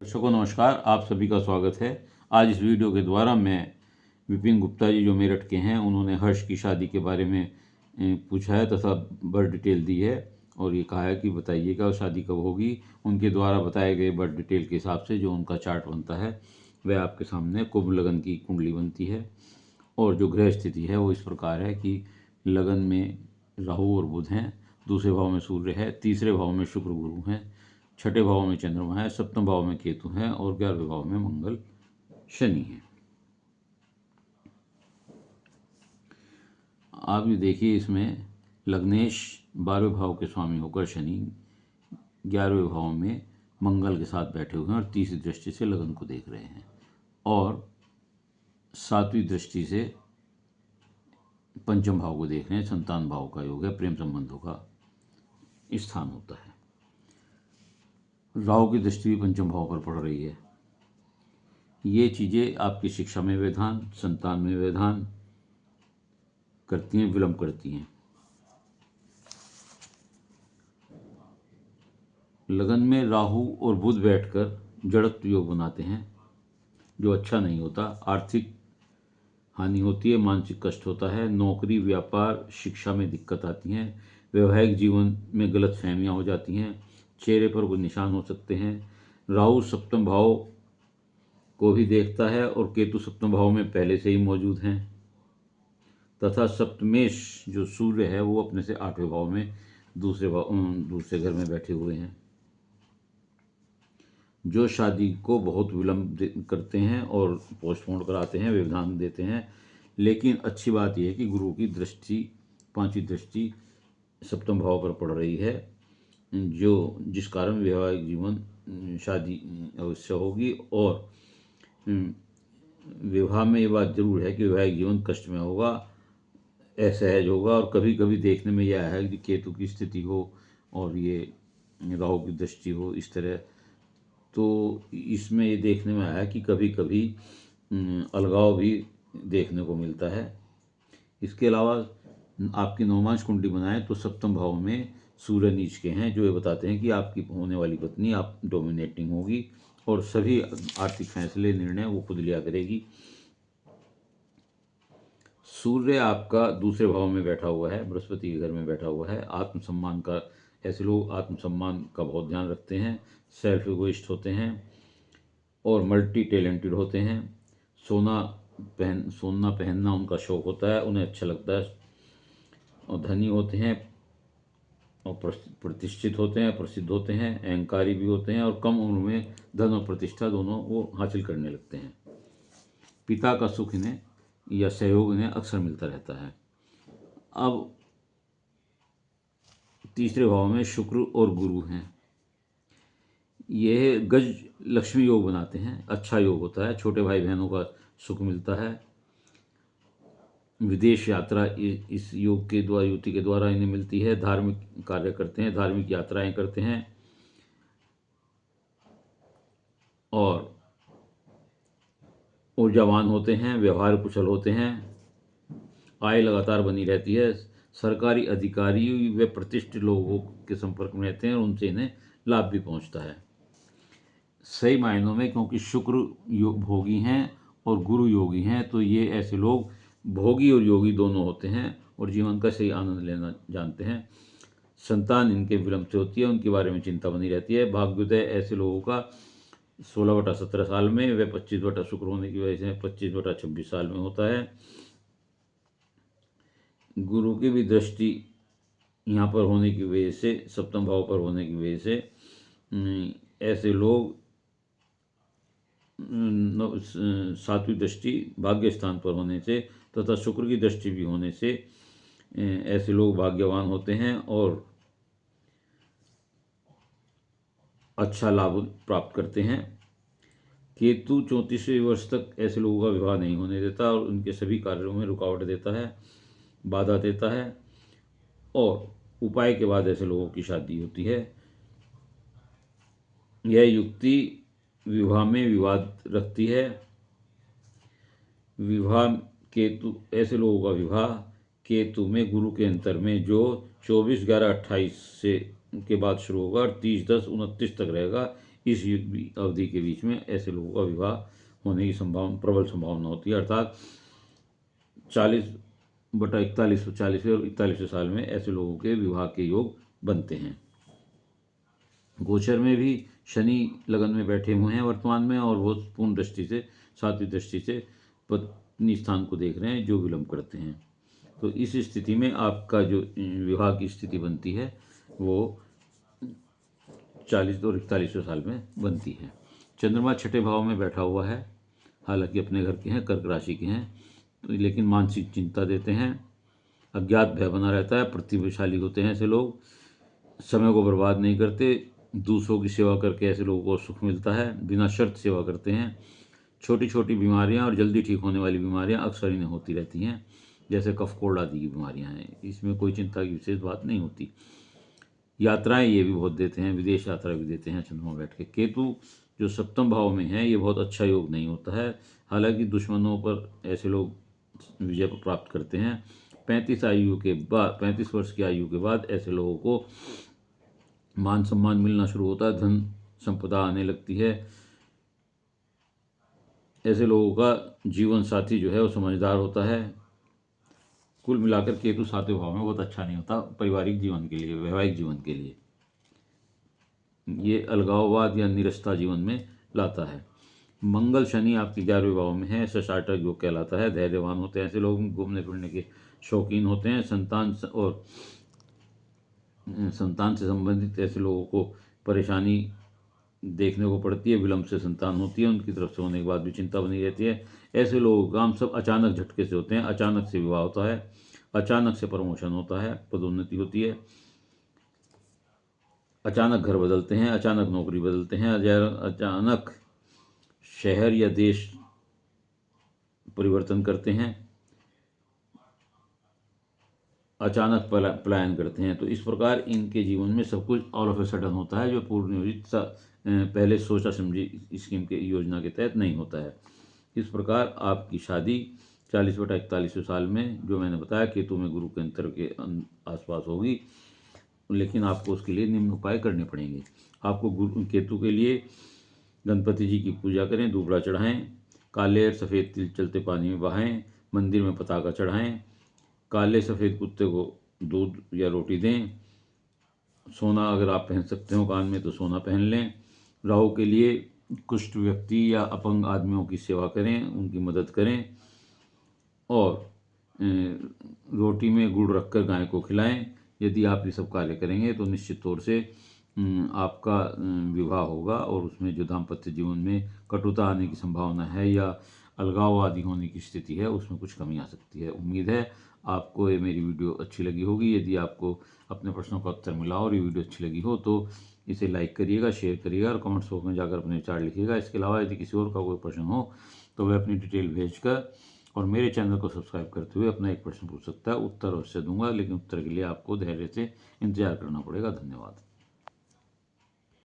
दर्शकों नमस्कार, आप सभी का स्वागत है। आज इस वीडियो के द्वारा मैं विपिन गुप्ता जी जो मेरठ के हैं, उन्होंने हर्ष की शादी के बारे में पूछा है तथा बर्थ डिटेल दी है और ये कहा है कि बताइएगा शादी कब होगी। उनके द्वारा बताए गए बर्थ डिटेल के हिसाब से जो उनका चार्ट बनता है वह आपके सामने कुंभ लगन की कुंडली बनती है और जो ग्रह स्थिति है वो इस प्रकार है कि लगन में राहु और बुध हैं, दूसरे भाव में सूर्य है, तीसरे भाव में शुक्र गुरु हैं, छठे भाव में चंद्रमा है, सप्तम भाव में केतु है और 11वें भाव में मंगल शनि है। आप ये देखिए, इसमें लग्नेश 12वें भाव के स्वामी होकर शनि 11वें भाव में मंगल के साथ बैठे हुए हैं और तीसरी दृष्टि से लगन को देख रहे हैं और 7वीं दृष्टि से पंचम भाव को देख रहे हैं। संतान भाव का योग है, प्रेम संबंधों का स्थान होता है। राहु की दृष्टि भी पंचम भाव पर पड़ रही है। ये चीज़ें आपकी शिक्षा में व्यवधान, संतान में व्यवधान करती हैं, विलंब करती हैं। लगन में राहु और बुध बैठकर जड़त्व योग बनाते हैं जो अच्छा नहीं होता। आर्थिक हानि होती है, मानसिक कष्ट होता है, नौकरी, व्यापार, शिक्षा में दिक्कत आती हैं, वैवाहिक जीवन में गलत फहमियाँ हो जाती हैं, चेहरे पर कोई निशान हो सकते हैं। राहु सप्तम भाव को भी देखता है और केतु सप्तम भाव में पहले से ही मौजूद हैं तथा सप्तमेश जो सूर्य है वो अपने से 8वें भाव में दूसरे घर में बैठे हुए हैं, जो शादी को बहुत विलंब करते हैं और पोस्टपोन कराते हैं, व्यवधान देते हैं। लेकिन अच्छी बात यह है कि गुरु की दृष्टि, 5वीं दृष्टि सप्तम भाव पर पड़ रही है, जो जिस कारण वैवाहिक जीवन, शादी अवश्य होगी और विवाह में ये बात जरूर है कि वैवाहिक जीवन कष्ट में होगा, असहज होगा और कभी कभी देखने में यह है कि केतु की स्थिति हो और ये राहु की दृष्टि हो इस तरह, तो इसमें ये देखने में आया कि कभी कभी अलगाव भी देखने को मिलता है। इसके अलावा आपकी नवमांश कुंडली बनाएं तो सप्तम भाव में सूर्य नीच के हैं, जो ये बताते हैं कि आपकी होने वाली पत्नी आप डोमिनेटिंग होगी और सभी आर्थिक फैसले, निर्णय वो खुद लिया करेगी। सूर्य आपका दूसरे भाव में बैठा हुआ है, बृहस्पति के घर में बैठा हुआ है। आत्मसम्मान का, ऐसे लोग आत्मसम्मान का बहुत ध्यान रखते हैं, सेल्फ इगोइस्ट होते हैं और मल्टी टैलेंटेड होते हैं। सोना पहनना उनका शौक होता है, उन्हें अच्छा लगता है और धनी होते हैं और प्रतिष्ठित होते हैं, प्रसिद्ध होते हैं, अहंकारी भी होते हैं और कम उम्र में धन और प्रतिष्ठा दोनों वो हासिल करने लगते हैं। पिता का सुख इन्हें या सहयोग इन्हें अक्सर मिलता रहता है। अब तीसरे भाव में शुक्र और गुरु हैं, यह गज लक्ष्मी योग बनाते हैं, अच्छा योग होता है। छोटे भाई बहनों का सुख मिलता है। विदेश यात्रा इस योग के द्वारा, युति के द्वारा इन्हें मिलती है। धार्मिक कार्य करते हैं, धार्मिक यात्राएं करते हैं और ऊर्जावान होते हैं, व्यवहार कुशल होते हैं, आय लगातार बनी रहती है। सरकारी अधिकारी व प्रतिष्ठित लोगों के संपर्क में रहते हैं और उनसे इन्हें लाभ भी पहुंचता है सही मायनों में, क्योंकि शुक्र भोगी हैं और गुरु योगी हैं, तो ये ऐसे लोग भोगी और योगी दोनों होते हैं और जीवन का सही आनंद लेना जानते हैं। संतान इनके विलंब से होती है, उनके बारे में चिंता बनी रहती है। भाग्योदय ऐसे लोगों का 16/17 साल में, व 25 शुक्र होने की वजह से 25/26 साल में होता है। गुरु की भी दृष्टि यहाँ पर होने की वजह से, सप्तम भाव पर होने की वजह से ऐसे लोग 7वीं दृष्टि भाग्य स्थान पर होने से तथा शुक्र की दृष्टि भी होने से ऐसे लोग भाग्यवान होते हैं और अच्छा लाभ प्राप्त करते हैं। केतु 34वें वर्ष तक ऐसे लोगों का विवाह नहीं होने देता और उनके सभी कार्यों में रुकावट देता है, बाधा देता है और उपाय के बाद ऐसे लोगों की शादी होती है। यह युक्ति विवाह में विवाद रखती है। विवाह केतु, ऐसे लोगों का विवाह केतु में गुरु के अंतर में जो 24/11/28 से के बाद शुरू होगा और 30/10/29 तक रहेगा, इस युग अवधि के बीच में ऐसे लोगों का विवाह होने की प्रबल संभावना होती है। अर्थात 40/41, 40वें और 41वें साल में ऐसे लोगों के विवाह के योग बनते हैं। गोचर में भी शनि लगन में बैठे हुए हैं वर्तमान में, और वो पूर्ण दृष्टि से, सातवीं दृष्टि से पत्नी स्थान को देख रहे हैं, जो विलंब करते हैं। तो इस स्थिति में आपका जो विवाह की स्थिति बनती है वो 40 और 41वें साल में बनती है। चंद्रमा छठे भाव में बैठा हुआ है, हालांकि अपने घर के हैं, कर्क राशि के हैं, तो लेकिन मानसिक चिंता देते हैं, अज्ञात भय बना रहता है, प्रतिभाशाली होते हैं ऐसे लोग, समय को बर्बाद नहीं करते, दूसरों की सेवा करके ऐसे लोगों को सुख मिलता है, बिना शर्त सेवा करते हैं। छोटी छोटी बीमारियां और जल्दी ठीक होने वाली बीमारियां अक्सर इन्हें होती रहती हैं, जैसे कफ कोल्ड आदि की बीमारियां हैं, इसमें कोई चिंता की विशेष बात नहीं होती। यात्राएं ये भी बहुत देते हैं, विदेश यात्रा भी देते हैं चंद्रमा बैठ के। केतु जो सप्तम भाव में है, ये बहुत अच्छा योग नहीं होता है, हालांकि दुश्मनों पर ऐसे लोग विजय प्राप्त करते हैं। 35 वर्ष की आयु के बाद ऐसे लोगों को मान सम्मान मिलना शुरू होता है, धन संपदा आने लगती है। ऐसे लोगों का जीवन साथी जो है वो समझदार होता है। कुल मिलाकर केतु सातवें भाव में बहुत अच्छा नहीं होता पारिवारिक जीवन के लिए, वैवाहिक जीवन के लिए। ये अलगाववाद या निरस्ता जीवन में लाता है। मंगल शनि आपके 11वें भाव में है, सशाटक योग कहलाता है, धैर्यवान होते हैं ऐसे लोग, घूमने फिरने के शौकीन होते हैं। संतान से संबंधित ऐसे लोगों को परेशानी देखने को पड़ती है, विलंब से संतान होती है, उनकी तरफ से होने के बाद भी चिंता बनी रहती है। ऐसे लोगों का काम सब अचानक झटके से होते हैं, अचानक से विवाह होता है, अचानक से प्रमोशन होता है, पदोन्नति होती है, अचानक घर बदलते हैं, अचानक नौकरी बदलते हैं, अचानक शहर या देश परिवर्तन करते हैं, अचानक पलायन करते हैं। तो इस प्रकार इनके जीवन में सब कुछ ऑल ऑफ ए सडन होता है, जो पूर्व नियोजित पहले सोचा समझी स्कीम के योजना के तहत नहीं होता है। इस प्रकार आपकी शादी 40/41वें साल में, जो मैंने बताया केतु में गुरु के अंतर के आसपास होगी, लेकिन आपको उसके लिए निम्न उपाय करने पड़ेंगे। आपको केतु के लिए गणपति जी की पूजा करें, दूबड़ा चढ़ाएं, काले और सफ़ेद तिल चलते पानी में बहाएं, मंदिर में पताका चढ़ाएं, काले सफ़ेद कुत्ते को दूध या रोटी दें, सोना अगर आप पहन सकते हो कान में तो सोना पहन लें। राहु के लिए कुष्ठ व्यक्ति या अपंग आदमियों की सेवा करें, उनकी मदद करें, और रोटी में गुड़ रखकर गाय को खिलाएं। यदि आप ये सब कार्य करेंगे तो निश्चित तौर से आपका विवाह होगा, और उसमें जो दाम्पत्य जीवन में कटुता आने की संभावना है या अलगाव आदि होने की स्थिति है, उसमें कुछ कमी आ सकती है। उम्मीद है आपको ये मेरी वीडियो अच्छी लगी होगी। यदि आपको अपने प्रश्नों का उत्तर मिला और ये वीडियो अच्छी लगी हो तो इसे लाइक करिएगा, शेयर करिएगा और कमेंट्स बॉक्स में जाकर अपने विचार लिखिएगा। इसके अलावा यदि किसी और का कोई प्रश्न हो तो वह अपनी डिटेल भेजकर और मेरे चैनल को सब्सक्राइब करते हुए अपना एक प्रश्न पूछ सकता है। उत्तर अवश्य दूंगा, लेकिन उत्तर के लिए आपको धैर्य से इंतजार करना पड़ेगा। धन्यवाद।